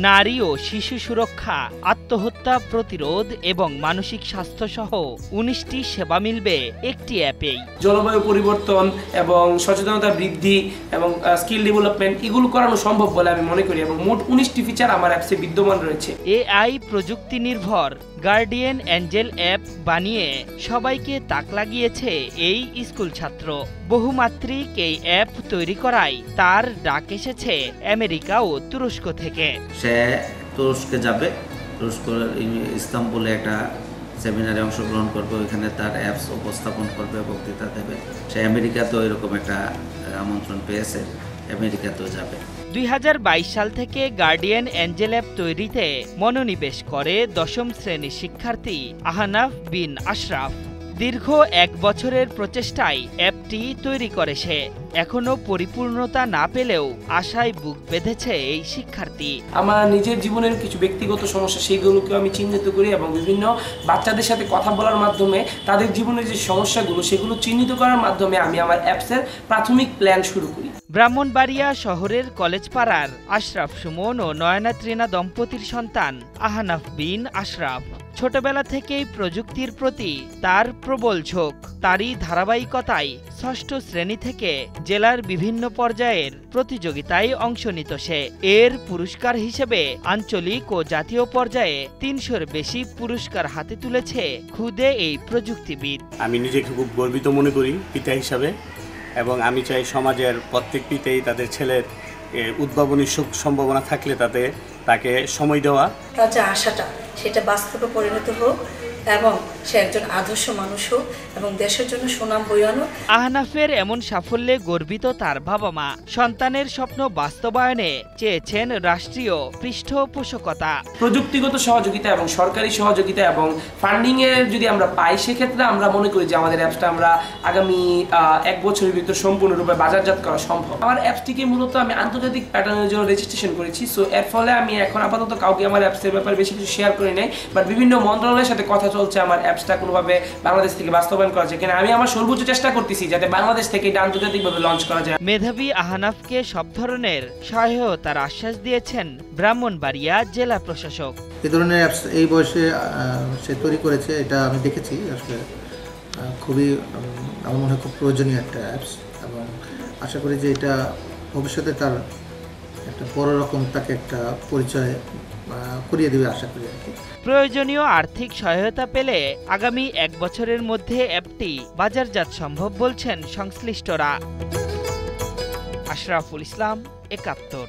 নারী ও শিশু সুরক্ষা, আত্মহত্যা প্রতিরোধ এবং মানসিক স্বাস্থ্য সহ 19টি সেবা মিলবে একটি অ্যাপেই। জলবায়ু পরিবর্তন এবং সচেতনতা বৃদ্ধি এবং স্কিল ডেভেলপমেন্ট এগুলো করানো সম্ভব বলে আমি মনে করি এবং মোট 19টি ফিচার আমার অ্যাপসে বিদ্যমান রয়েছে। এআই প্রযুক্তি নির্ভর গার্ডিয়ান অ্যাঞ্জেল অ্যাপ বানিয়ে সবাইকে তাক লাগিয়েছে এই স্কুল ছাত্র। বহুমাত্রিক এই অ্যাপ তৈরি করায় তার ডাক এসেছে আমেরিকা ও তুরস্ক থেকে। সে তুরস্কে যাবে, তুরস্ক ইস্তাম্বুলে একটা সেমিনারে অংশগ্রহণ করবে, ওইখানে তার অ্যাপস উপস্থাপন করবে, বক্তৃতা দেবে। সে আমেরিকাতেও এরকম একটা আমন্ত্রণ পেয়েছে, আমেরিকাতেও যাবে। 2022 সাল থেকে গার্ডিয়ান অ্যাঞ্জেল অ্যাপ তৈরিতে মনোনিবেশ করে 10ম শ্রেণীর শিক্ষার্থী আহনাফ বিন আশরাফ। দীর্ঘ 1 বছরের প্রচেষ্টায় অ্যাপটি তৈরি করে সে। এখনো পরিপূর্ণতা না পেলেও আশায় বুক বেঁধেছে এই শিক্ষার্থী। আমার নিজের জীবনের কিছু ব্যক্তিগত সমস্যা সেইগুলোকে আমি চিহ্নিত করি এবং বিভিন্ন বাচ্চাদের সাথে কথা বলার মাধ্যমে তাদের জীবনের যে সমস্যাগুলো সেগুলো চিহ্নিত করার মাধ্যমে আমি আমার অ্যাপসের প্রাথমিক প্ল্যান শুরু করি। ব্রাহ্মণবাড়িয়া শহরের কলেজ পাড়ার আশরাফ সুমন ও নয়না ত্রিনা দম্পতির সন্তান আহনাফ বিন আশরাফ। ছোটবেলা থেকেই প্রযুক্তির প্রতি তার প্রবল ঝোঁক। তারই ধারাবাহিকতায় 6ষ্ঠ শ্রেণী থেকে জেলার বিভিন্ন পর্যায়ের প্রতিযোগিতায় অংশ নিত সে। এর পুরস্কার হিসেবে আঞ্চলিক ও জাতীয় পর্যায়ে 300-র বেশি পুরস্কার হাতে তুলেছে খুদে এই প্রযুক্তিবিদ। আমি নিজেকে খুব গর্বিত মনে করি পিতা হিসাবে, এবং আমি চাই সমাজের প্রত্যেক পিতাই তাদের ছেলের উদ্ভাবনী সম্ভাবনা থাকলে তাকে সময় দেওয়া। তার যে আশাটা সেটা বাস্তবে পরিণত হোক এবং সে একজন আদর্শ মানুষ হোক এবং দেশের জন্য সুনাম বয়ে আনুক। আহনাফের এমন সাফল্যে গর্বিত তার বাবা মা। সন্তানের স্বপ্ন বাস্তবায়নে চেয়েছেন রাষ্ট্রীয় পৃষ্ঠপোষকতা, প্রযুক্তিগত সহযোগিতা এবং সরকারি সহযোগিতা এবং ফান্ডিং এর যদি আমরা পাই, সেক্ষেত্রে আমরা মনে করি যে আমাদের অ্যাপসটা আমরা আগামী 1 বছরের ভিতর সম্পূর্ণরূপে বাজারজাত করা সম্ভব। আমার অ্যাপসটিকে মূলত আমি আন্তর্জাতিক প্যাটার্নের জন্য রেজিস্ট্রেশন করেছি। সো এর ফলে আমি এখন আপাতত কাউকে আমার অ্যাপসের ব্যাপারে বেশি কিছু শেয়ার করি নাই, বাট বিভিন্ন মন্ত্রণালয়ের সাথে কথা চলছে আমার অ্যাপসটা কোনোভাবে বাংলাদেশ থেকে বাস্তবায়ন করা যায় কিনা। আমি আমার সর্বোচ্চ চেষ্টা করতেছি যাতে বাংলাদেশ থেকে এটা আন্তর্জাতিকভাবে লঞ্চ করা যায়। মেধাবী আহনাফকে সব ধরনের সহায়তার আশ্বাস দিয়েছেন ব্রাহ্মণবাড়িয়া জেলা প্রশাসক। এই ধরনের অ্যাপস এই বয়সে সে তৈরি করেছে, এটা আমি দেখেছি। আসলে খুবই আমার মনে হয় খুব প্রয়োজনীয় একটা অ্যাপস, এবং আশা করি যে এটা ভবিষ্যতে তার একটা বড় রকম তাকে একটা পরিচয় করিয়ে দেবে আশা করি আর কি। প্রয়োজনীয় আর্থিক সহায়তা পেলে আগামী 1 বছরের মধ্যে অ্যাপটি বাজারজাত সম্ভব বলছেন সংশ্লিষ্টরা। আশরাফুল ইসলাম, 71।